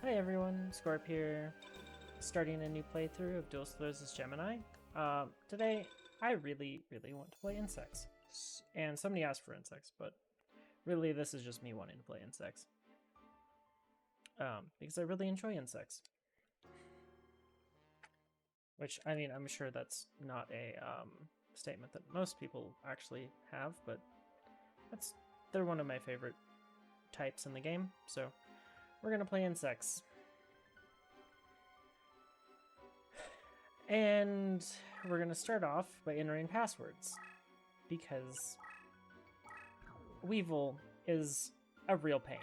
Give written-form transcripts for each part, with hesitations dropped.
Hi everyone, Scorp here, starting a new playthrough of Duelist Gemini. Today, I really want to play insects. And somebody asked for insects, but really this is just me wanting to play insects. Because I really enjoy insects. Which, I mean, I'm sure that's not a statement that most people actually have, but they're one of my favorite types in the game, so we're gonna play insects. And we're going to start off by entering passwords, because Weevil is a real pain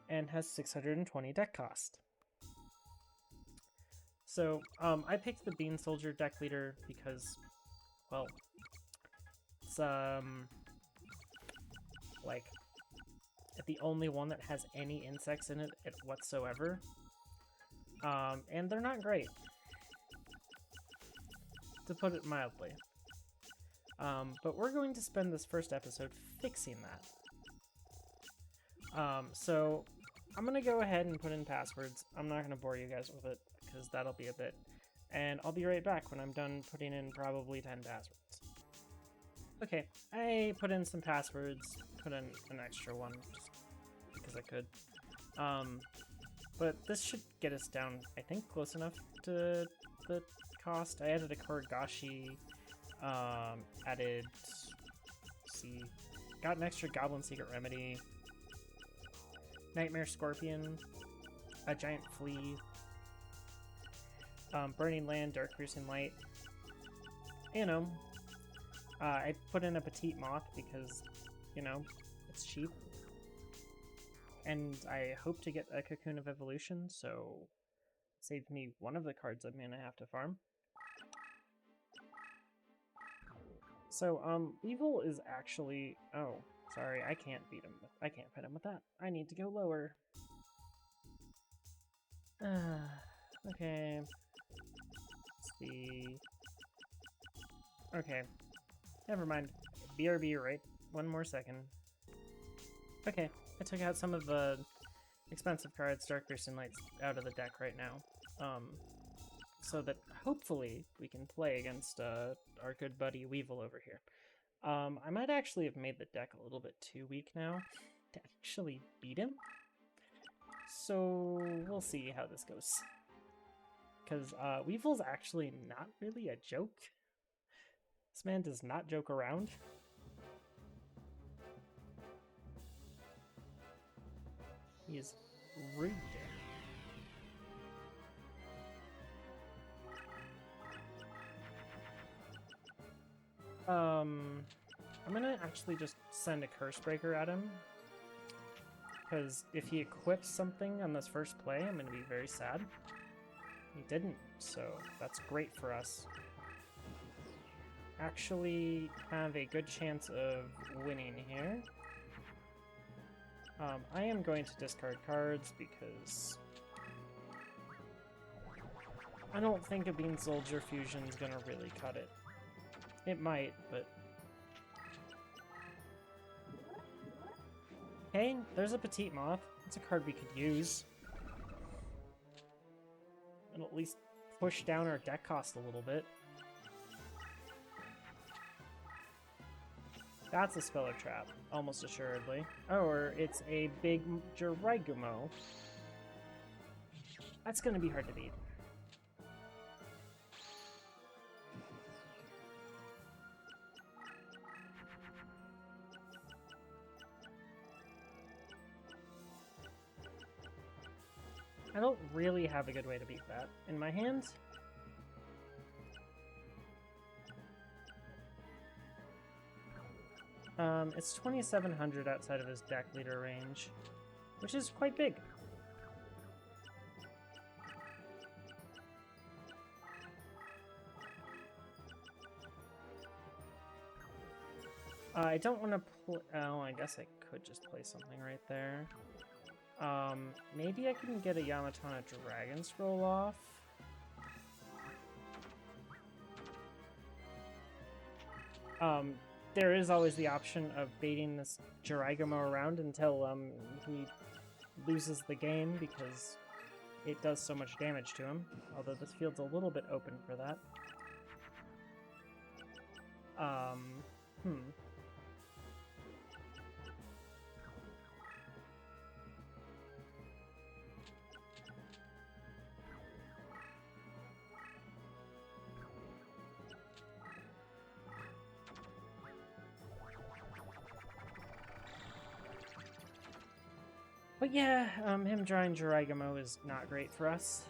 and has 620 deck cost. So I picked the Bean Soldier deck leader because, well, it's like the only one that has any insects in it whatsoever, and they're not great, to put it mildly. But we're going to spend this first episode fixing that. So I'm going to go ahead and put in passwords. I'm not going to bore you guys with it, because that'll be a bit. And I'll be right back when I'm done putting in probably 10 passwords. Okay, I put in some passwords, put in an extra one, just because I could. But this should get us down, I think, close enough to the cost. I added a Korigashi, added, got an extra Goblin Secret Remedy, Nightmare Scorpion, a Giant Flea, Burning Land, Dark Piercing Light. You know, I put in a Petite Moth because, you know, it's cheap. And I hope to get a Cocoon of Evolution, so it saved me one of the cards I'm gonna have to farm. So, Weevil is actually... Oh, sorry, I can't beat him. I can't hit him with that. I need to go lower. Okay. Let's see. Okay. Never mind. BRB, right? One more second. Okay, I took out some of the expensive cards, Dark Piercing Lights, out of the deck right now. So that hopefully we can play against our good buddy Weevil over here. I might actually have made the deck a little bit too weak now to actually beat him. So we'll see how this goes. Because Weevil's actually not really a joke. This man does not joke around. He is rude. I'm gonna actually just send a Curse Breaker at him, because if he equips something on this first play, I'm gonna be very sad. He didn't, so that's great for us. Actually have a good chance of winning here. I am going to discard cards because I don't think a Bean Soldier fusion is gonna really cut it. It might, but... Hey, there's a Petite Moth. It's a card we could use. It'll at least push down our deck cost a little bit. That's a Speller Trap, almost assuredly. Or it's a big Jiraigumo. That's gonna be hard to beat. I don't really have a good way to beat that in my hand. It's 2,700 outside of his deck leader range, which is quite big. I don't want to play... Oh, I guess I could just play something right there. Maybe I can get a Yamatana Dragon Scroll off. There is always the option of baiting this Jiraigumo around until he loses the game because it does so much damage to him. Although this field's a little bit open for that. But yeah, him drawing Jiraiya is not great for us.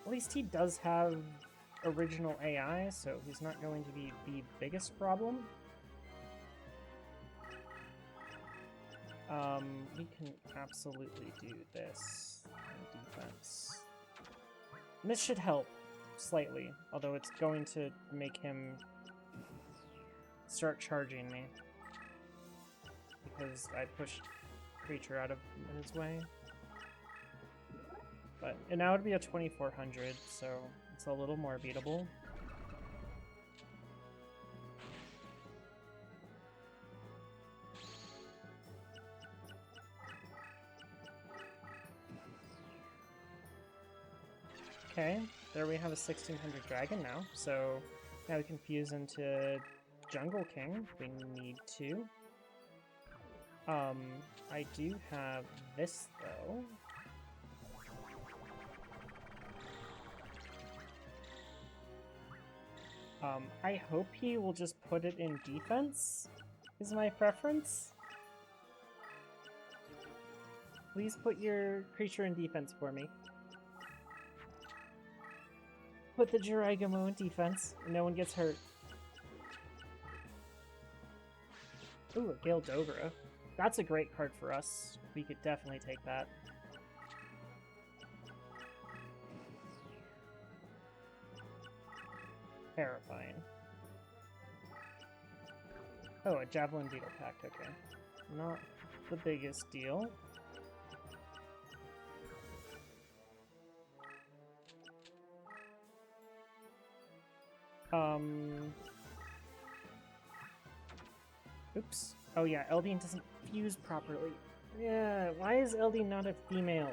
At least he does have original AI, so he's not going to be the biggest problem. We can absolutely do this in defense. And this should help slightly, although it's going to make him start charging me because I pushed creature out of his way. But and now it'd be a 2400, so it's a little more beatable. Okay, there we have a 1600 dragon now, so now we can fuse into Jungle King if we need to. I do have this, though. I hope he will just put it in defense, is my preference. Please put your creature in defense for me. Put the Jiraiya in defense, and no one gets hurt. Ooh, a Gale Dogra. That's a great card for us. We could definitely take that. Terrifying. Oh, a Javelin Beetle Pact, okay. Not the biggest deal. Oops. Oh yeah, Eldian doesn't fuse properly. Yeah, why is Eldian not a female?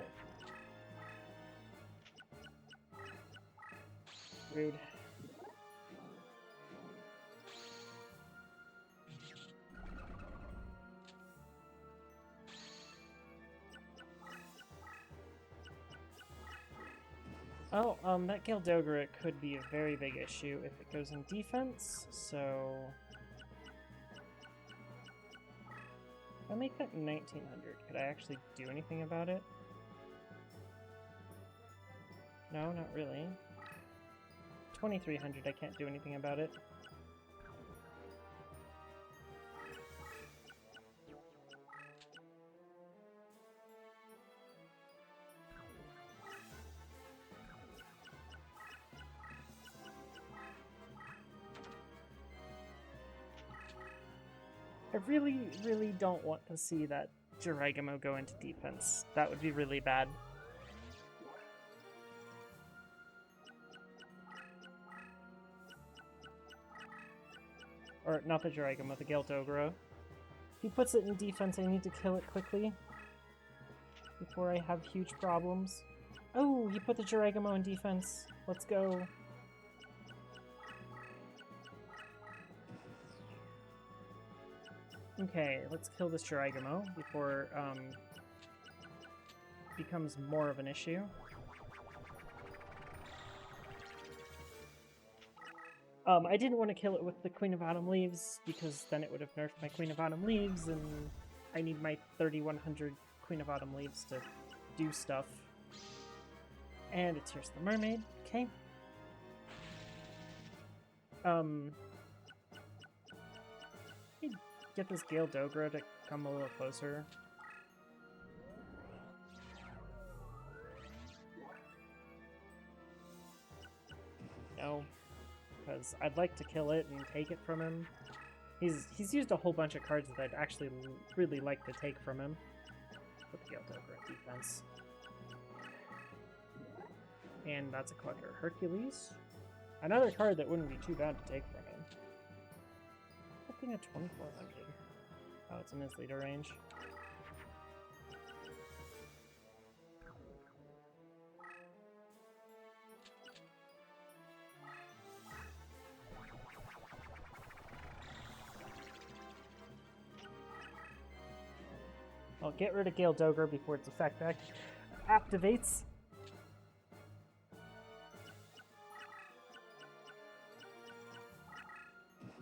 Rude. Oh, that Gale Dogra could be a very big issue if it goes in defense, so... If I make that 1900, could I actually do anything about it? No, not really. 2300, I can't do anything about it. I really, really don't want to see that Jiraiya go into defense. That would be really bad. Or, not the Jiraiya, the Gale Dogra. If he puts it in defense, I need to kill it quickly before I have huge problems. Oh, he put the Jiraiya in defense. Let's go. Okay, let's kill this Jiraiya before becomes more of an issue. I didn't want to kill it with the Queen of Autumn Leaves because then it would have nerfed my Queen of Autumn Leaves, and I need my 3100 Queen of Autumn Leaves to do stuff. And it's Here's the Mermaid. Okay. Get this Gale Dogra to come a little closer. No, because I'd like to kill it and take it from him. He's used a whole bunch of cards that I'd actually really like to take from him. Put the Gale Dogra at defense. And that's a Clutter Hercules. Another card that wouldn't be too bad to take from him. expecting a 2400. Oh, it's in his leader range. I'll get rid of Gale Dogre before its effect activates.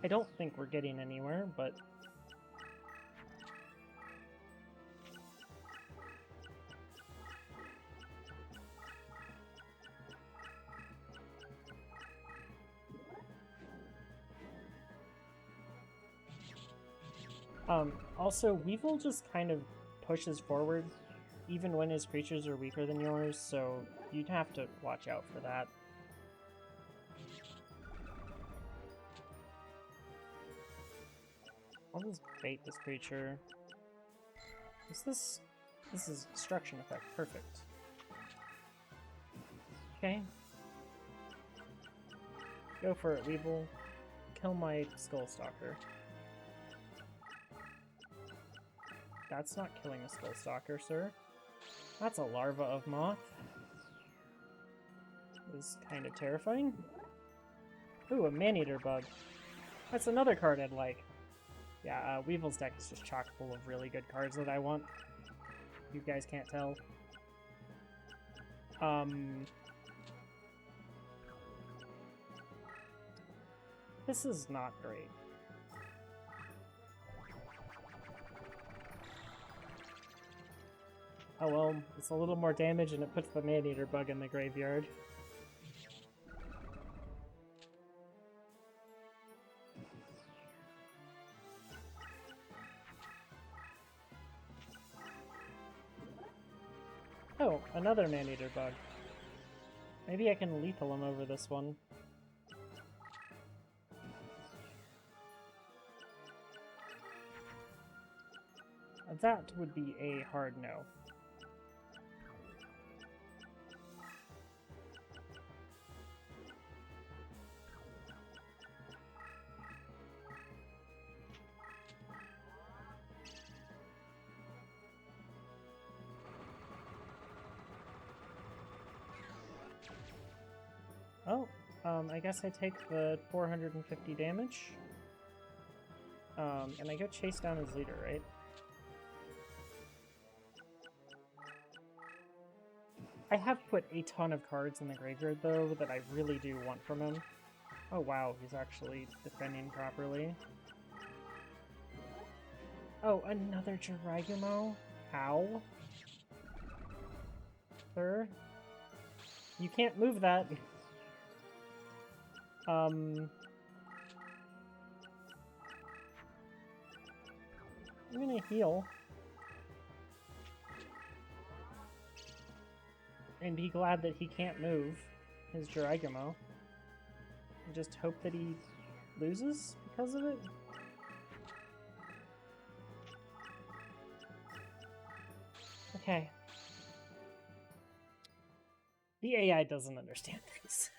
I don't think we're getting anywhere, but... Also, Weevil just kind of pushes forward, even when his creatures are weaker than yours, so you'd have to watch out for that. I'll just bait this creature. Is this... This is Destruction effect. Perfect. Okay. Go for it, Weevil. Kill my Skullstalker. That's not killing a Skullstalker, sir. That's a larva of moth. Is kind of terrifying. Ooh, a Maneater bug. That's another card I'd like. Yeah, Weevil's deck is just chock full of really good cards that I want. You guys can't tell. This is not great. Oh well, it's a little more damage and it puts the Maneater bug in the graveyard. Oh, another Maneater bug. Maybe I can lethal him over this one. That would be a hard no. Oh, I guess I take the 450 damage. And I go chase down his leader, right? I have put a ton of cards in the graveyard, though, that I really do want from him. Oh wow, he's actually defending properly. Oh, another Jiraigumo? How? Sir? You can't move that. I'm gonna heal. And be glad that he can't move his Jiraigumo. And just hope that he loses because of it. Okay. The AI doesn't understand things.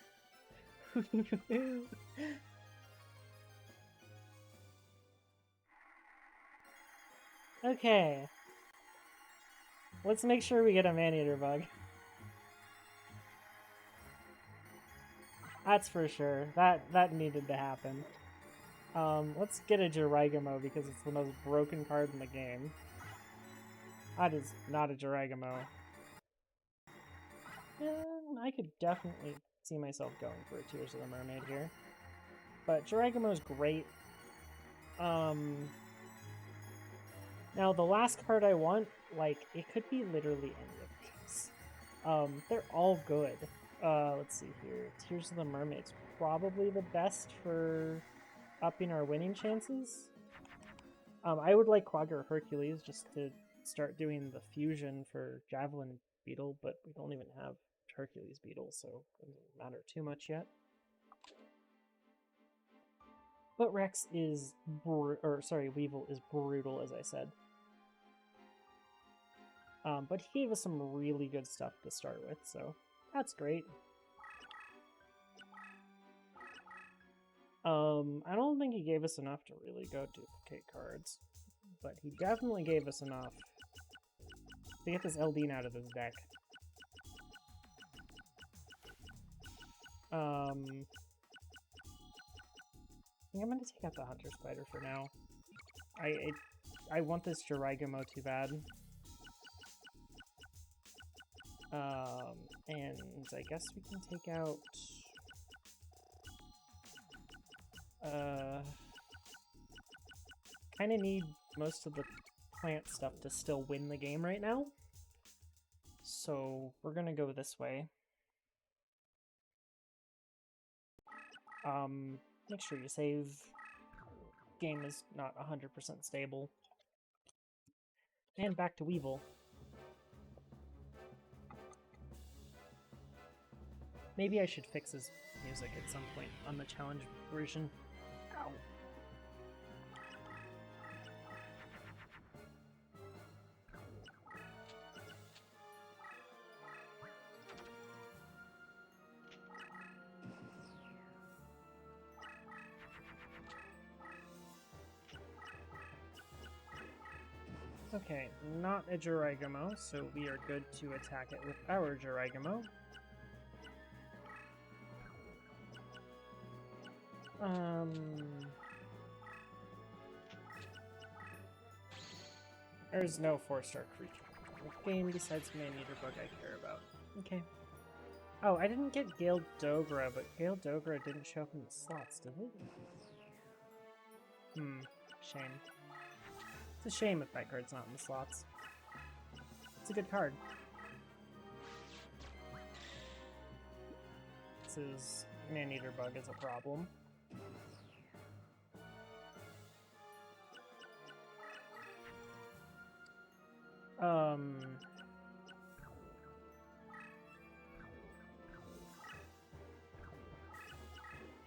Okay. Let's make sure we get a Maneater bug. That's for sure. That needed to happen. Let's get a Jiraigumo because it's the most broken card in the game. That is not a Jiraigumo. I could definitely see myself going for a Tears of the Mermaid here. But Jiraigumo is great. Now, the last card I want, like, it could be literally any of these. They're all good. Let's see here. Tears of the Mermaid's probably the best for upping our winning chances. I would like Quagga Hercules just to start doing the fusion for Javelin Beetle, but we don't even have Hercules Beetle, so it doesn't matter too much yet. But Rex is, Weevil is brutal, as I said. But he gave us some really good stuff to start with, so that's great. I don't think he gave us enough to really go duplicate cards, but he definitely gave us enough to get this Eldine out of this deck. I think I'm gonna take out the Hunter Spider for now. I want this Jiraigamo too bad. And I guess we can take out... kind of need most of the plant stuff to still win the game right now. So we're gonna go this way. Make sure you save. Game is not 100% stable. And back to Weevil. Maybe I should fix his music at some point on the challenge version. Ow. Okay, not a Jiraigamo, so we are good to attack it with our Jiraigamo. There's no 4-star creature in the game besides Man-Eater Bug I care about. Okay. Oh, I didn't get Gale Dogra, but Gale Dogra didn't show up in the slots, did it? Shame. It's a shame if that card's not in the slots. It's a good card. This is Man-Eater Bug is a problem.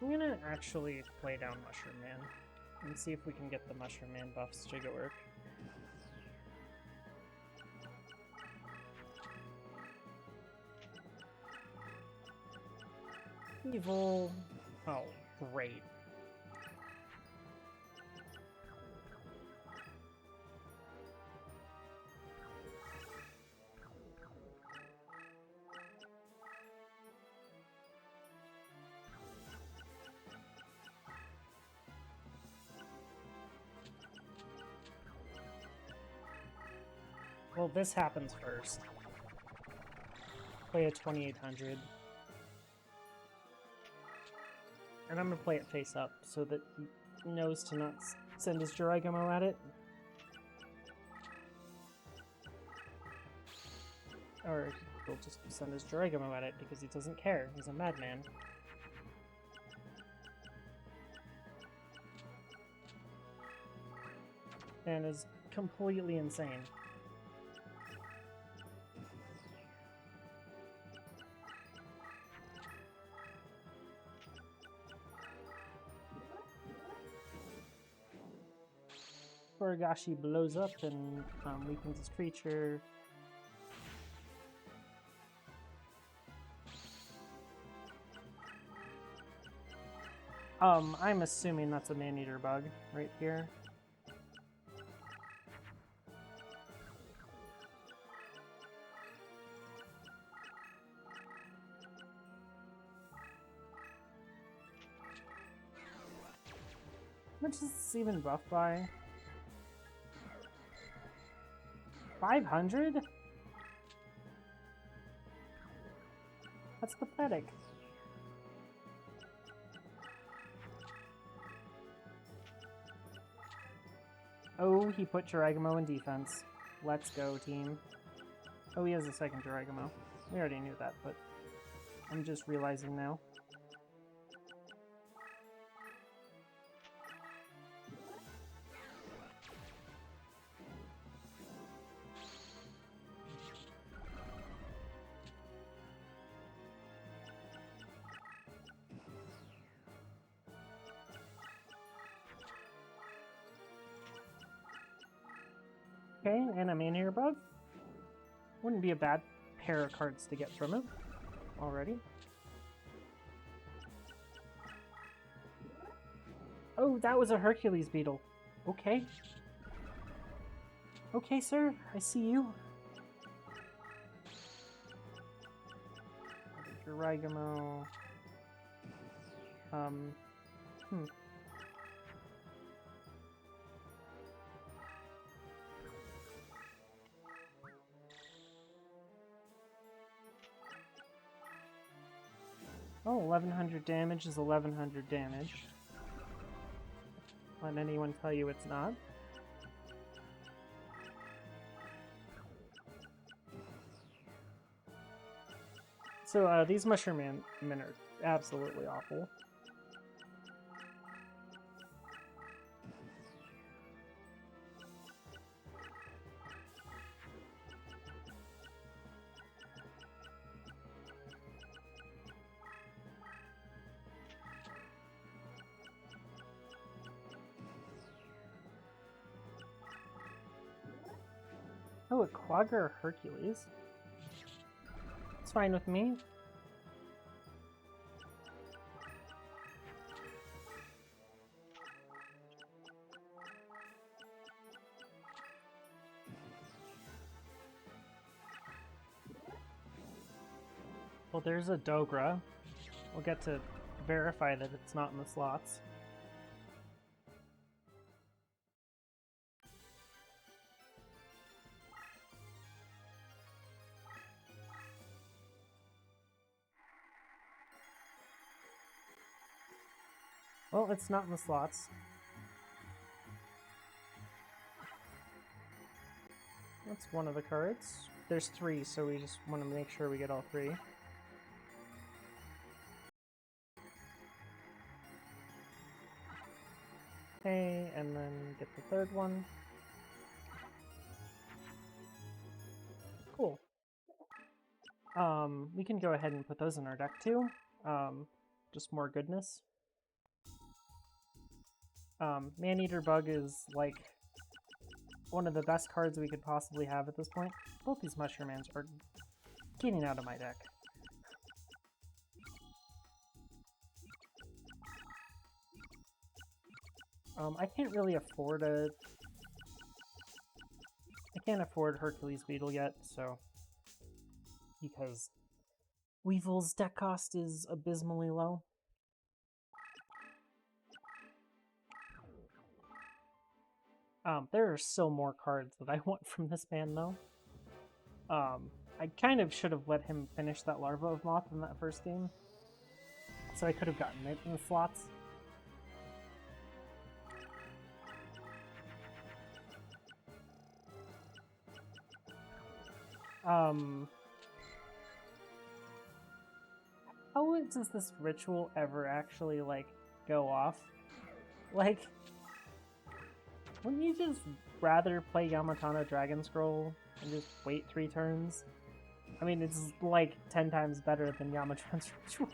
I'm gonna actually play down Mushroom Man and see if we can get the Mushroom Man buffs to go work. Evil. Oh, great. Well, this happens first. Play a 2800. And I'm gonna play it face up so that he knows to not send his Jiraigamo at it. Or he'll just send his Jiraigamo at it because he doesn't care. He's a madman. And is completely insane. Furagashi blows up and weakens his creature. I'm assuming that's a Man-Eater Bug right here. How much is this even buffed by? 500? That's pathetic. Oh, he put Jiraigamo in defense. Let's go, team. Oh, he has a second Jiraigamo. We already knew that, but I'm just realizing now. Okay, and a Man-Eater Bug. Wouldn't be a bad pair of cards to get from him already. Oh, that was a Hercules beetle. Okay. Okay, sir. I see you. Garigamo. Oh, 1100 damage is 1100 damage. Let anyone tell you it's not. So, these mushroom men are absolutely awful. Oh, a Quagga Hercules. It's fine with me. Well, there's a Dogra. We'll get to verify that it's not in the slots. Well, it's not in the slots. That's one of the cards. There's 3, so we just want to make sure we get all 3. Okay, and then get the 3rd one. Cool. We can go ahead and put those in our deck too. Just more goodness. Maneater Bug is like one of the best cards we could possibly have at this point. Both these Mushroom Mans are getting out of my deck. I can't really afford I can't afford Hercules Beetle yet, so... Because Weevil's deck cost is abysmally low. There are still more cards that I want from this man, though. I kind of should have let him finish that Larva of Moth in that first game, so I could have gotten it in the slots. How does this ritual ever actually, like, go off? Like, wouldn't you just rather play Yamatana Dragon Scroll and just wait 3 turns? I mean, it's like 10 times better than Yamatron's ritual.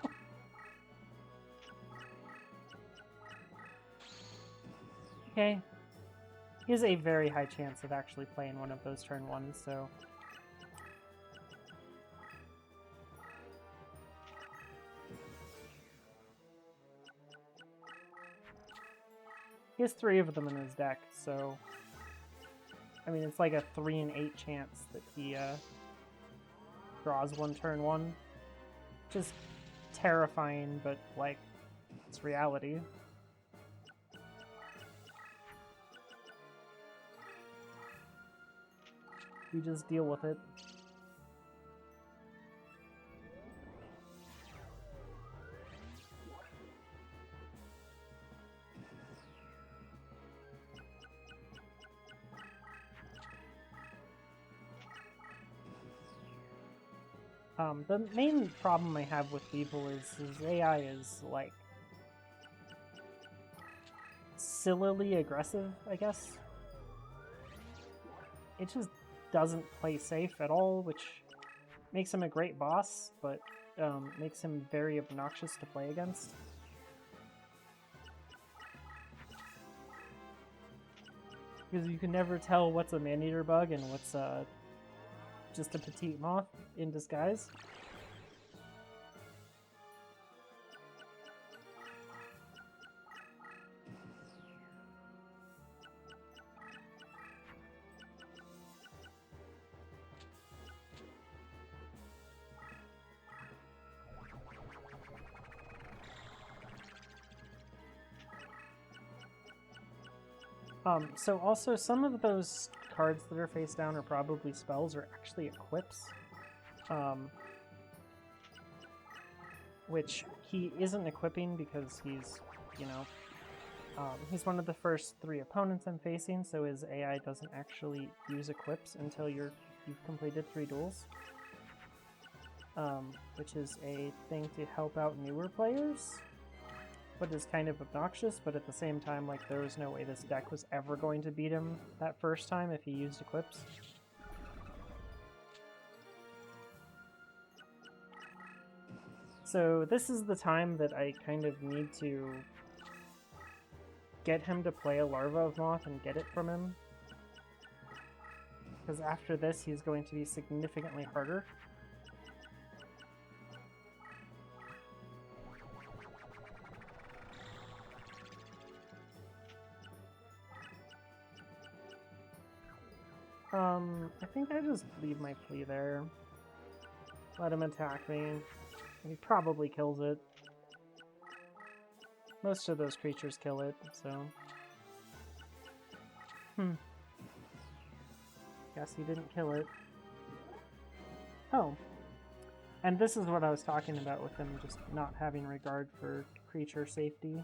Okay. He has a very high chance of actually playing one of those turn 1s, so... He has 3 of them in his deck, so... I mean, it's like a 3 in 8 chance that he draws one turn 1. Which is terrifying, but, like, it's reality. We just deal with it. The main problem I have with Weevil is his AI is, like, sillily aggressive, I guess. It just doesn't play safe at all, which makes him a great boss, but makes him very obnoxious to play against. Because you can never tell what's a Maneater Bug and what's just a petite moth in disguise. So also some of those cards that are face down are probably spells or actually equips. Which he isn't equipping because he's, you know, he's one of the first 3 opponents I'm facing, so his AI doesn't actually use equips until you've completed 3 duels. Which is a thing to help out newer players, but is kind of obnoxious, but at the same time, like, there was no way this deck was ever going to beat him that first time if he used equips. So this is the time that I kind of need to get him to play a Larva of Moth and get it from him. Because after this, he's going to be significantly harder. I think I just leave my plea there. Let him attack me. He probably kills it. Most of those creatures kill it, so... Guess he didn't kill it. Oh. And this is what I was talking about with him just not having regard for creature safety.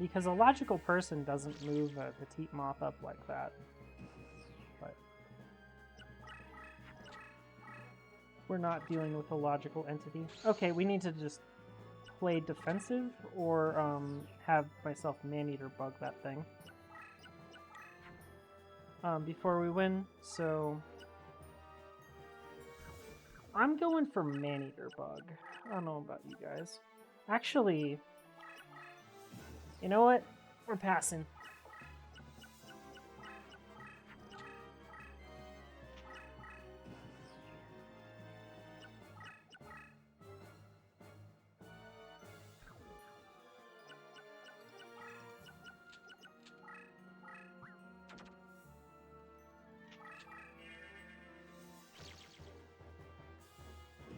Because a logical person doesn't move a petite moth up like that. But we're not dealing with a logical entity. Okay, we need to just play defensive or have myself Maneater bug that thing before we win. So I'm going for Maneater bug. I don't know about you guys. Actually, you know what? We're passing.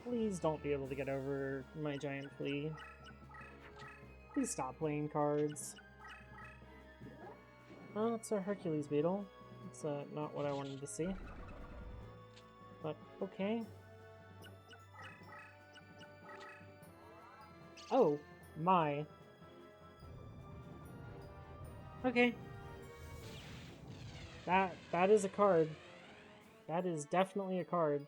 Please don't be able to get over my giant flea. Please stop playing cards. Oh, it's a Hercules beetle. It's not what I wanted to see. But, okay. Oh, my. Okay. That is a card. That is definitely a card.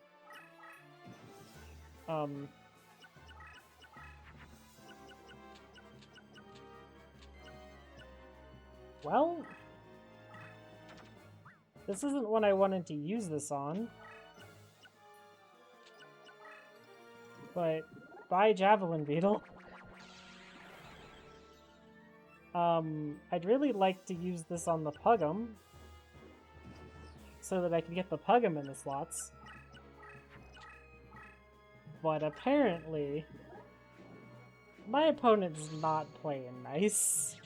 Well, this isn't what I wanted to use this on. But, bye Javelin Beetle. I'd really like to use this on the Pugum, so that I can get the Pugum in the slots. But apparently, my opponent's not playing nice.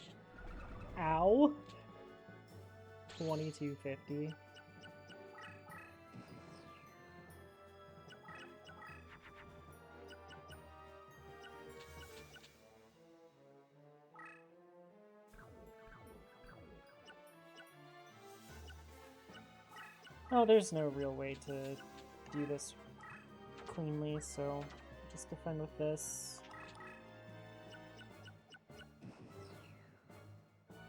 Ow. 2250. Oh, there's no real way to do this cleanly, so just defend with this.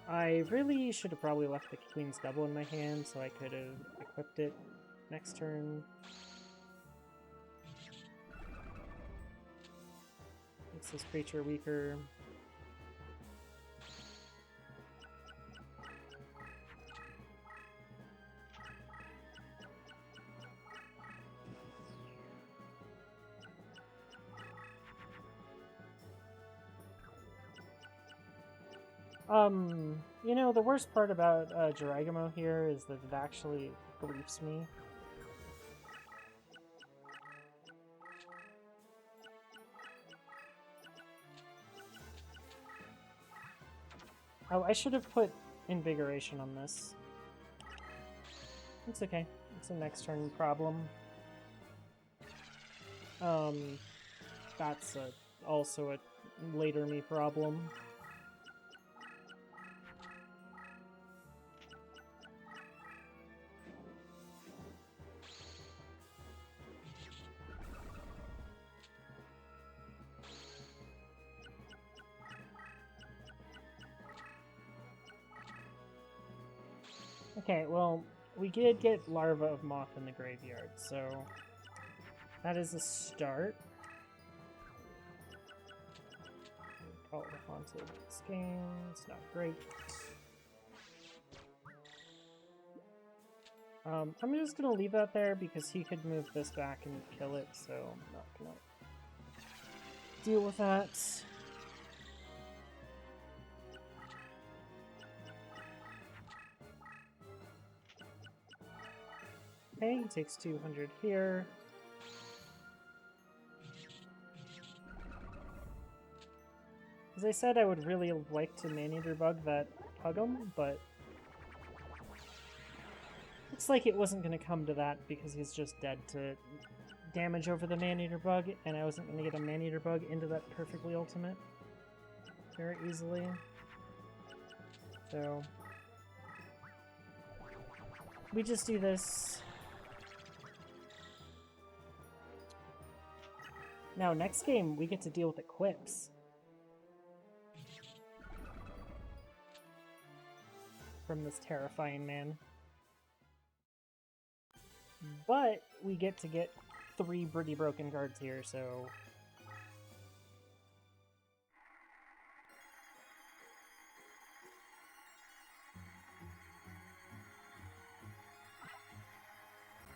I really should have probably left the Queen's Double in my hand so I could have equipped it next turn. Makes this creature weaker. You know, the worst part about Jiraiya here is that it actually griefs me. Oh, I should have put Invigoration on this. It's okay. It's a next turn problem. That's also a later me problem. Okay, well, we did get Larva of Moth in the graveyard, so that is a start. Oh, haunted this game. It's not great. I'm just gonna leave that there because he could move this back and kill it, so I'm not gonna deal with that. Okay, he takes 200 here. As I said, I would really like to Maneater Bug that Pug'em, but looks like it wasn't going to come to that because he's just dead to damage over the Maneater Bug, and I wasn't going to get a Maneater Bug into that perfectly ultimate very easily. So we just do this. Now, next game, we get to deal with equips. From this terrifying man. But we get 3 pretty broken cards here, so...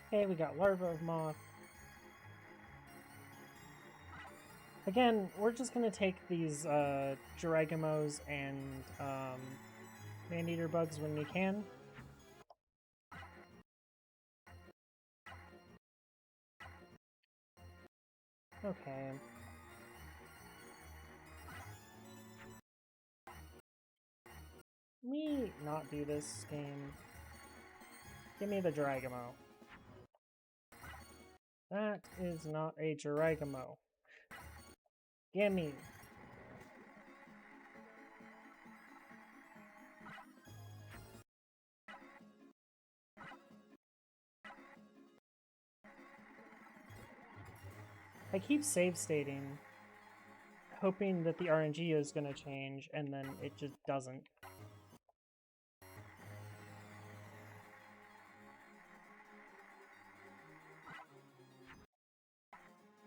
Okay, we got Larva of Moth. Again, we're just gonna take these Giragamos and Maneater Bugs when we can. Okay. Me not do this game. Give me the Giragamo. That is not a Giragamo. Gimme. I keep save stating, hoping that the RNG is going to change, and then it just doesn't.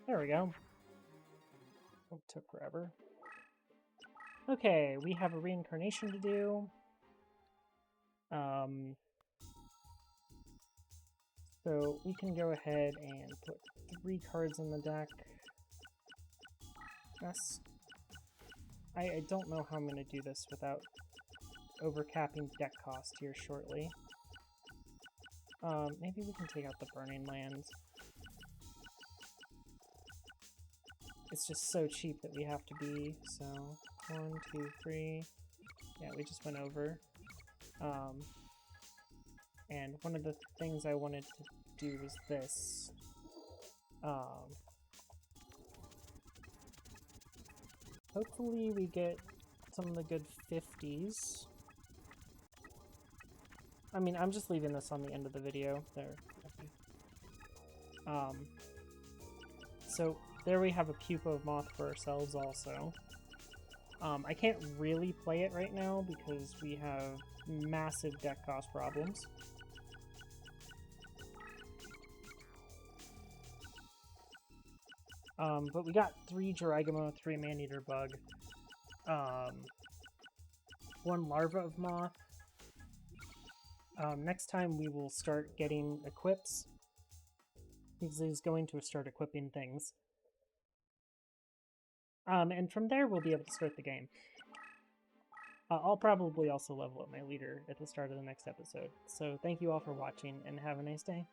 There we go. Oh, it took forever. Okay, we have a reincarnation to do. So we can go ahead and put 3 cards in the deck. I don't know how I'm going to do this without overcapping deck cost here shortly. Maybe we can take out the Burning Lands. It's just so cheap that we have to be, so 1, 2, 3. Yeah, we just went over. And one of the things I wanted to do was this. Hopefully we get some of the good 50s. I mean, I'm just leaving this on the end of the video. There. So there we have a Pupa of Moth for ourselves also. I can't really play it right now because we have massive deck cost problems. But we got 3 Giragamo, 3 Maneater Bug, 1 Larva of Moth. Next time we will start getting equips. He's going to start equipping things. And from there we'll be able to start the game. I'll probably also level up my leader at the start of the next episode. So thank you all for watching, and have a nice day.